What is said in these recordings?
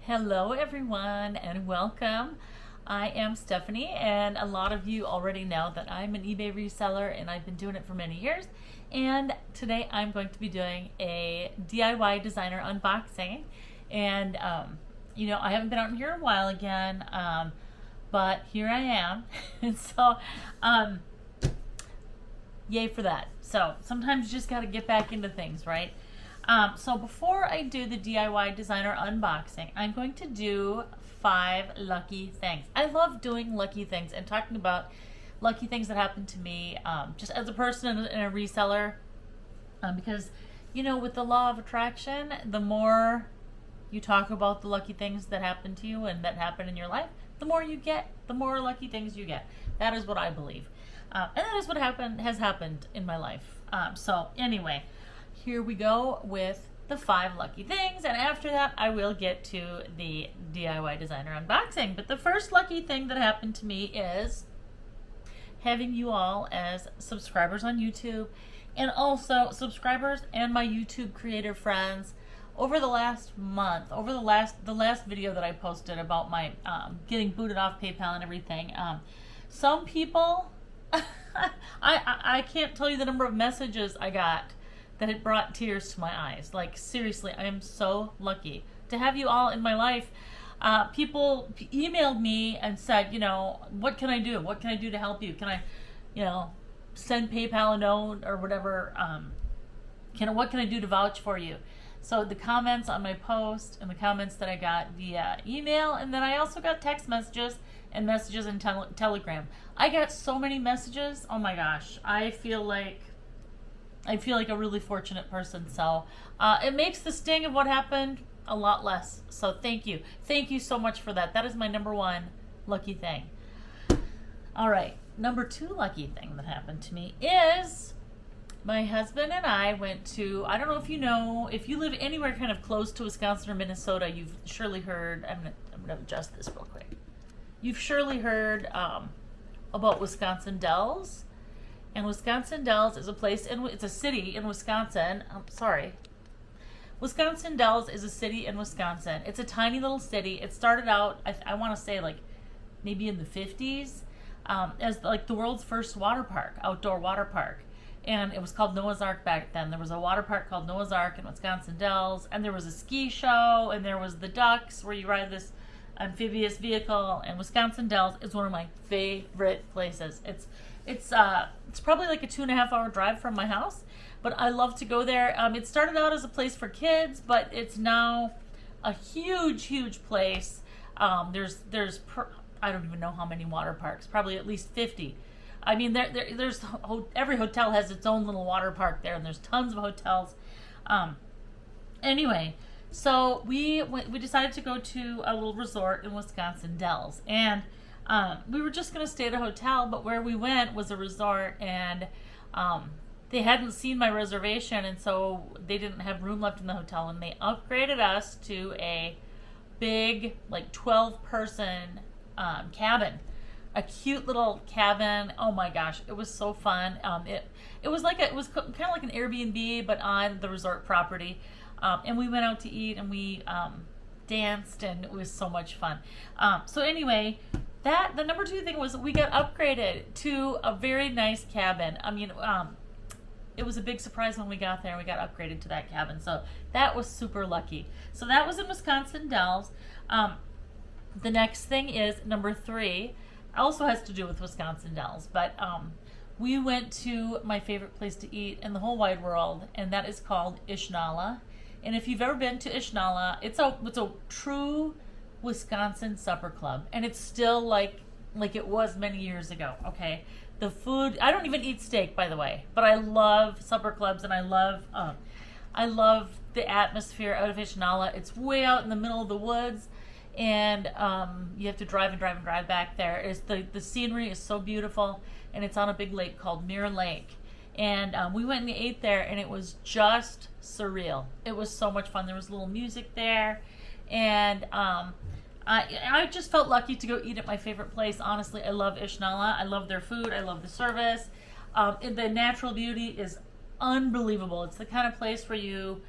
Hello, everyone, and welcome. I am Stephanie, and a lot of you already know that I'm an eBay reseller and I've been doing it for many years. And today I'm going to be doing a DIY designer unboxing. And, I haven't been out here in a while again, but here I am. And so, yay for that. So sometimes you just got to get back into things, right? So before I do the DIY designer unboxing, I'm going to do 5 lucky things. I love doing lucky things and talking about lucky things that happened to me just as a person and a reseller. Because, with the law of attraction, the more you talk about the lucky things that happen to you and that happen in your life, the more you get, the more lucky things you get. That is what I believe. And that is what has happened in my life. So anyway, here we go with the 5 lucky things, and after that I will get to the DIY designer unboxing. But the first lucky thing that happened to me is having you all as subscribers on YouTube, and also subscribers and my YouTube creator friends over the last month, over the last video that I posted about my getting booted off PayPal and everything. Some people I can't tell you the number of messages I got that it brought tears to my eyes. Like, seriously, I am so lucky to have you all in my life. People emailed me and said, what can I do? What can I do to help you? Can I, send PayPal a note or whatever? What can I do to vouch for you? So the comments on my post and the comments that I got via email, and then I also got text messages and messages in Telegram. I got so many messages. Oh my gosh. I feel like a really fortunate person. So it makes the sting of what happened a lot less. So thank you. Thank you so much for that. That is my number 1 lucky thing. All right. Number 2 lucky thing that happened to me is my husband and I went to, I don't know if you live anywhere kind of close to Wisconsin or Minnesota, you've surely heard, I'm gonna adjust this real quick. You've surely heard about Wisconsin Dells. And Wisconsin Dells is a place, it's a city in Wisconsin. Wisconsin Dells is a city in Wisconsin. It's a tiny little city. It started out, I want to say, like maybe in the 50s, as like the world's first outdoor water park. And it was called Noah's Ark back then. There was a water park called Noah's Ark in Wisconsin Dells, and there was a ski show, and there was the ducks where you ride this amphibious vehicle. And Wisconsin Dells is one of my favorite places. It's probably like a 2.5-hour drive from my house, but I love to go there. It started out as a place for kids, but it's now a huge place. There's I don't even know how many water parks, probably at least 50. I mean, there's every hotel has its own little water park there, and there's tons of hotels. Anyway, so we decided to go to a little resort in Wisconsin Dells, and we were just going to stay at a hotel, but where we went was a resort, and they hadn't seen my reservation, and so they didn't have room left in the hotel, and they upgraded us to a big, like 12-person cabin. A cute little cabin. Oh my gosh, it was so fun. It was kind of like an Airbnb, but on the resort property. And we went out to eat, and we danced, and it was so much fun. So anyway, the number 2 thing was we got upgraded to a very nice cabin. I mean, it was a big surprise when we got there and we got upgraded to that cabin. So that was super lucky. So that was in Wisconsin Dells. The next thing is number 3. Also has to do with Wisconsin Dells, but we went to my favorite place to eat in the whole wide world, and that is called Ishnala. And if you've ever been to Ishnala, it's a true Wisconsin supper club, and it's still like it was many years ago. Okay, the food, I don't even eat steak, by the way, but I love supper clubs, and I love the atmosphere out of Ishnala. It's way out in the middle of the woods, and you have to drive back there. The scenery is so beautiful, and it's on a big lake called Mirror Lake. And we went and ate there, and it was just surreal. It was so much fun. There was a little music there, and I just felt lucky to go eat at my favorite place. Honestly, I love Ishnala. I love their food. I love the service. The natural beauty is unbelievable. It's the kind of place where you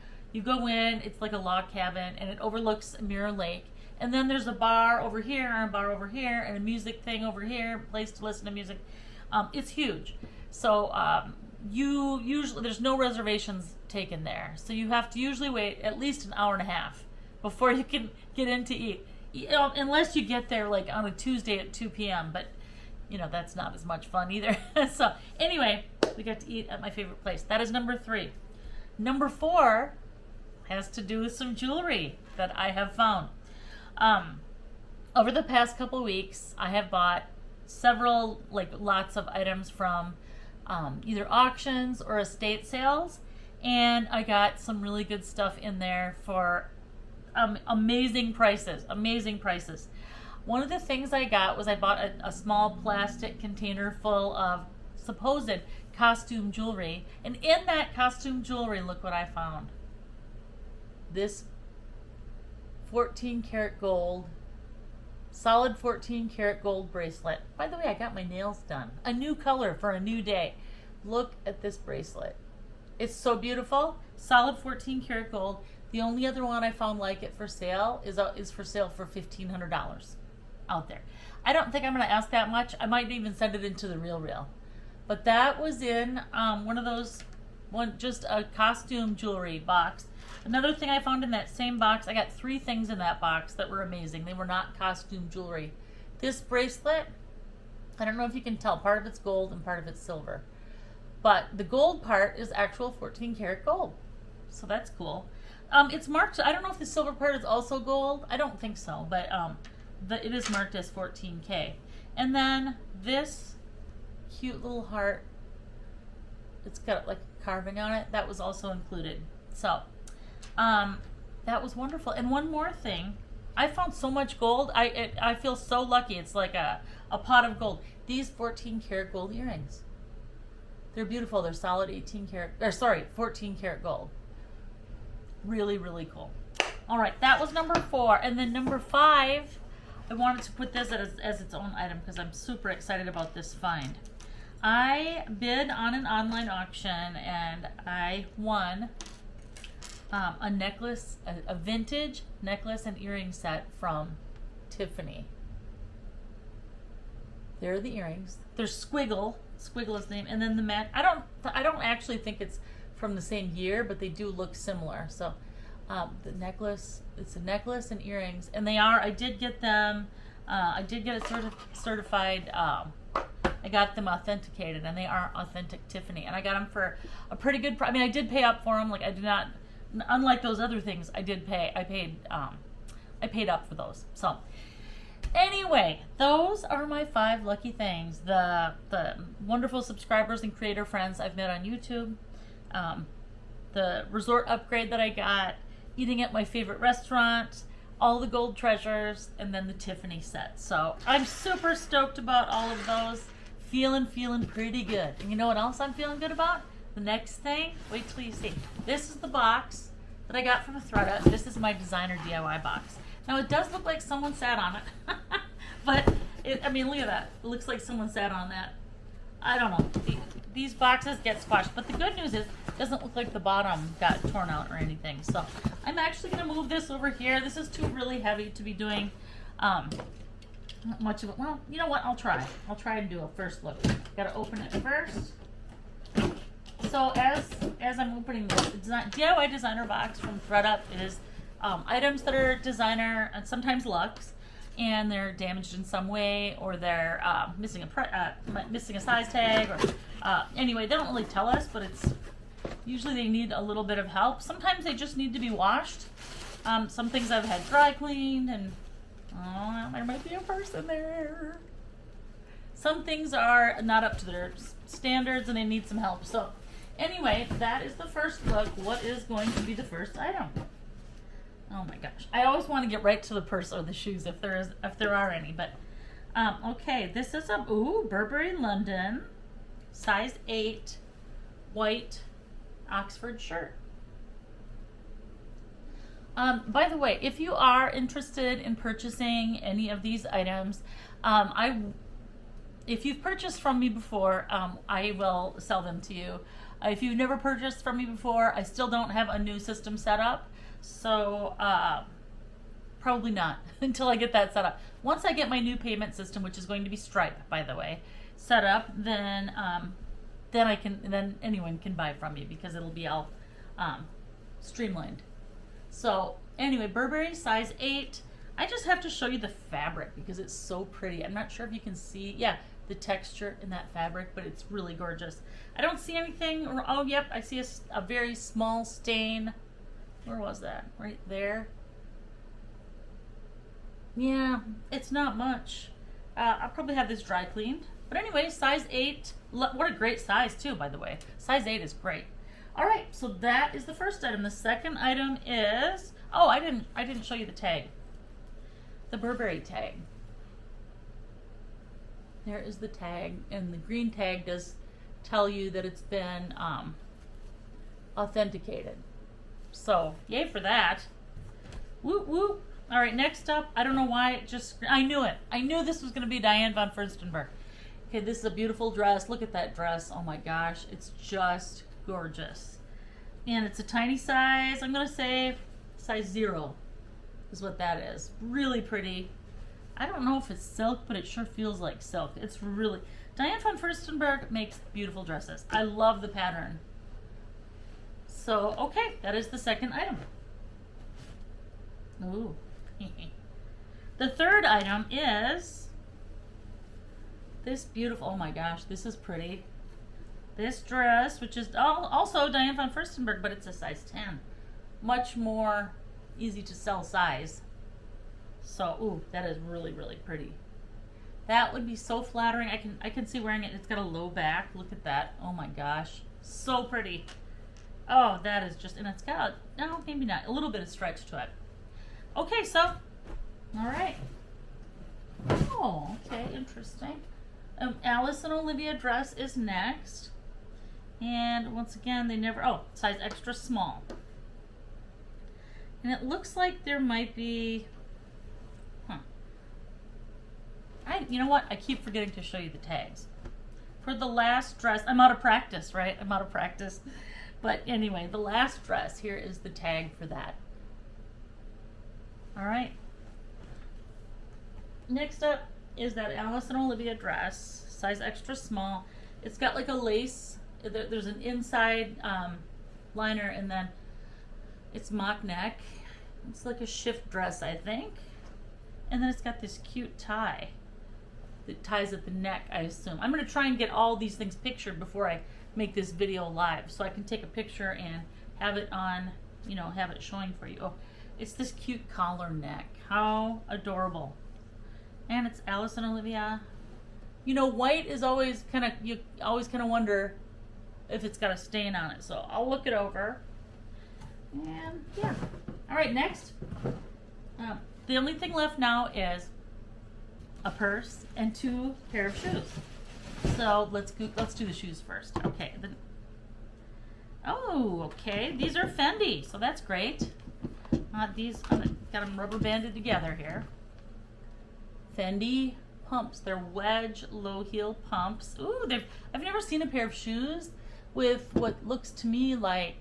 go in, it's like a log cabin, and it overlooks Mirror Lake. And then there's a bar over here and a bar over here and a music thing over here, place to listen to music. It's huge. So you usually, there's no reservations taken there. So you have to usually wait at least an hour and a half before you can get in to eat. Unless you get there like on a Tuesday at 2 p.m. But, that's not as much fun either. So anyway, we got to eat at my favorite place. That is number 3. Number 4 has to do with some jewelry that I have found. Over the past couple of weeks, I have bought several, lots of items from either auctions or estate sales, and I got some really good stuff in there for amazing prices. One of the things I got was I bought a small plastic container full of supposed costume jewelry, and in that costume jewelry, look what I found. This 14 karat gold, solid 14 karat gold bracelet. By the way, I got my nails done. A new color for a new day. Look at this bracelet. It's so beautiful. Solid 14 karat gold. The only other one I found like it for sale is for sale for $1,500 out there. I don't think I'm going to ask that much. I might even send it into the real. But that was in just a costume jewelry box. Another thing I found in that same box, I got 3 things in that box that were amazing. They were not costume jewelry. This bracelet, I don't know if you can tell, part of it's gold and part of it's silver. But the gold part is actual 14 karat gold. So that's cool. It's marked, I don't know if the silver part is also gold. I don't think so, but it is marked as 14K. And then this cute little heart, it's got like carving on it, that was also included. So that was wonderful. And one more thing, I found so much gold. I feel so lucky. It's like a pot of gold. These 14 karat gold earrings, they're beautiful. They're solid 14 karat gold. Really, really cool. All right, that was number 4. And then number 5, I wanted to put this as its own item because I'm super excited about this find. I bid on an online auction and I won a necklace, a vintage necklace and earring set from Tiffany. There are the earrings. There's Squiggle is the name, and then the mat. I don't actually think it's from the same year, but they do look similar. So the necklace, it's a necklace and earrings, and they are. I did get them. I did get it certified. I got them authenticated, and they are authentic Tiffany. And I got them for a pretty good price. I mean, I did pay up for them. Like I did not, unlike those other things, I did pay. I paid up for those. So anyway, those are my 5 lucky things. The wonderful subscribers and creator friends I've met on YouTube. The resort upgrade that I got, eating at my favorite restaurant, all the gold treasures, and then the Tiffany set. So I'm super stoked about all of those. Feeling pretty good. And you know what else I'm feeling good about? The next thing, wait till you see. This is the box that I got from a ThredUp. This is my designer DIY box. Now it does look like someone sat on it, but I mean, look at that. It looks like someone sat on that. I don't know. These boxes get squashed, but the good news is it doesn't look like the bottom got torn out or anything. So I'm actually going to move this over here. This is too really heavy to be doing much of it. Well, you know what? I'll try and do a first look. Got to open it first. So as I'm opening this, it's not DIY designer box from ThredUp. It is items that are designer and sometimes luxe, and they're damaged in some way, or they're missing a size tag, or anyway, they don't really tell us, but it's usually they need a little bit of help. Sometimes they just need to be washed. Some things I've had dry cleaned, and there might be a purse in there. Some things are not up to their standards and they need some help. So anyway, that is the first look. What is going to be the first item? Oh my gosh. I always want to get right to the purse or the shoes if there are any, but okay, this is a Burberry London size 8 white Oxford shirt. By the way, if you are interested in purchasing any of these items, if you've purchased from me before, I will sell them to you. If you've never purchased from me before, I still don't have a new system set up. So Probably not until I get that set up. Once I get my new payment system, which is going to be Stripe, by the way, set up, then then anyone can buy from me because it'll be all streamlined. So anyway, Burberry size 8. I just have to show you the fabric because it's so pretty. I'm not sure if you can see, yeah, the texture in that fabric, but it's really gorgeous. I don't see anything, oh yep, I see a very small stain. Where was that? Right there. Yeah, it's not much. I'll probably have this dry cleaned. But anyway, size 8. What a great size too, by the way. Size 8 is great. All right, so that is the first item. The second item is, oh, I didn't show you the tag. The Burberry tag. There is the tag, and the green tag does tell you that it's been authenticated. So, yay for that. Whoop whoop. All right, next up, I don't know why it just, I knew it. I knew this was going to be Diane von Furstenberg. Okay, this is a beautiful dress. Look at that dress. Oh my gosh, it's just gorgeous. And it's a tiny size. I'm going to say size 0 is what that is. Really pretty. I don't know if it's silk, but it sure feels like silk. It's really, Diane von Furstenberg makes beautiful dresses. I love the pattern. So, okay, that is the second item. Ooh. The third item is this beautiful, oh my gosh, this is pretty. This dress, which is also Diane von Furstenberg, but it's a size 10. Much more easy to sell size. So, ooh, that is really, really pretty. That would be so flattering. I can see wearing it. It's got a low back. Look at that. Oh my gosh. So pretty. Oh, that is just, and it's got, no, maybe not, a little bit of stretch to it. Okay, so, all right. Oh, okay, interesting. Alice and Olivia dress is next. And once again, they never, oh, size extra small. And it looks like there might be, you know what? I keep forgetting to show you the tags. For the last dress, I'm out of practice, right? I'm out of practice. But anyway, the last dress, here is the tag for that. All right. Next up is that Alice and Olivia dress, size extra small. It's got like a lace, there's an inside liner, and then it's mock neck. It's like a shift dress, I think. And then it's got this cute tie that ties at the neck, I assume. I'm going to try and get all these things pictured before I make this video live, so I can take a picture and have it on, you know, have it showing for you. Oh, it's this cute collar neck. How adorable. And it's Alice and Olivia. You know, white is always kind of, you always kind of wonder if it's got a stain on it, so I'll look it over. And yeah. All right, next. The only thing left now is a purse and 2 pair of shoes. So let's do the shoes first. Okay. Oh, okay. These are Fendi, so that's great. These got them rubber banded together here. Fendi pumps. They're wedge low heel pumps. Ooh, I've never seen a pair of shoes with what looks to me like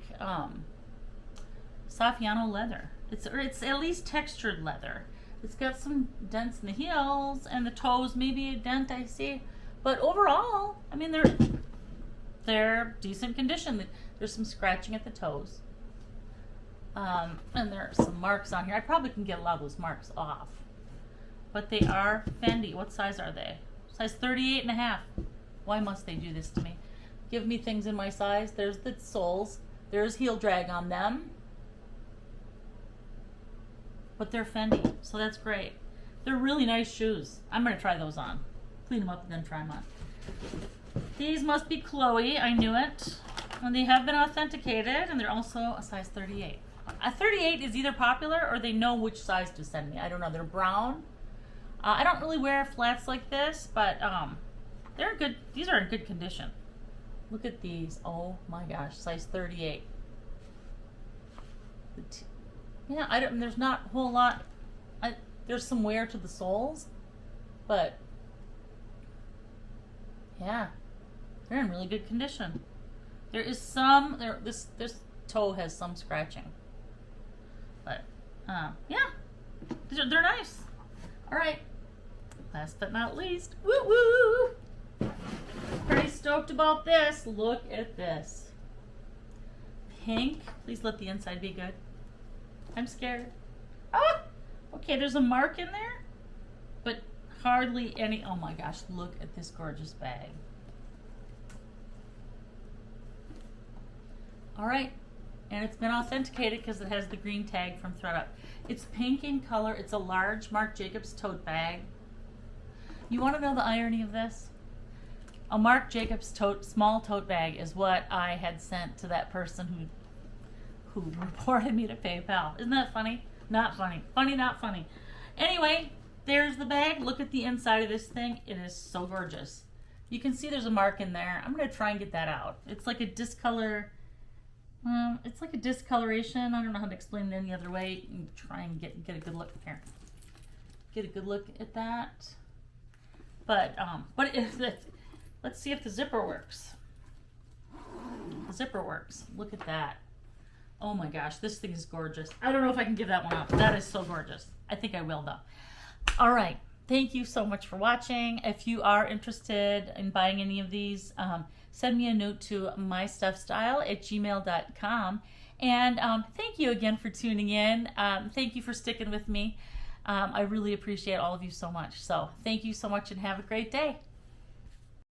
Saffiano leather. It's at least textured leather. It's got some dents in the heels and the toes, maybe a dent I see. But overall, I mean, they're decent condition. There's some scratching at the toes. And there are some marks on here. I probably can get a lot of those marks off. But they are Fendi. What size are they? Size 38.5. Why must they do this to me? Give me things in my size. There's the soles. There's heel drag on them. But they're Fendi, so that's great. They're really nice shoes. I'm going to try those on. Clean them up and then try them on. These must be Chloe. I knew it. And they have been authenticated, and they're also a size 38. A 38 is either popular or they know which size to send me. I don't know. They're brown. I don't really wear flats like this, but they're good. These are in good condition. Look at these. Oh my gosh, size 38. Yeah, there's not a whole lot. There's some wear to the soles, but yeah, they're in really good condition. There is some. This toe has some scratching, but yeah, They're nice. All right. Last but not least, woo woo. Pretty stoked about this. Look at this. Pink. Please let the inside be good. I'm scared. Ah! Okay, there's a mark in there, but hardly any. Oh my gosh, look at this gorgeous bag. All right, and it's been authenticated because it has the green tag from ThredUp. It's pink in color. It's a large Marc Jacobs tote bag. You want to know the irony of this? A Marc Jacobs small tote bag is what I had sent to that person who reported me to PayPal. Isn't that funny? Not funny. Funny, not funny. Anyway, there's the bag. Look at the inside of this thing. It is so gorgeous. You can see there's a mark in there. I'm going to try and get that out. It's like a discolor. It's like a discoloration. I don't know how to explain it any other way. Try and get a good look here. Get a good look at that. But let's see if the zipper works. The zipper works. Look at that. Oh my gosh, this thing is gorgeous. I don't know if I can give that one up. That is so gorgeous. I think I will though. All right. Thank you so much for watching. If you are interested in buying any of these, send me a note to mystuffstyle@gmail.com. And thank you again for tuning in. Thank you for sticking with me. I really appreciate all of you so much. So thank you so much and have a great day.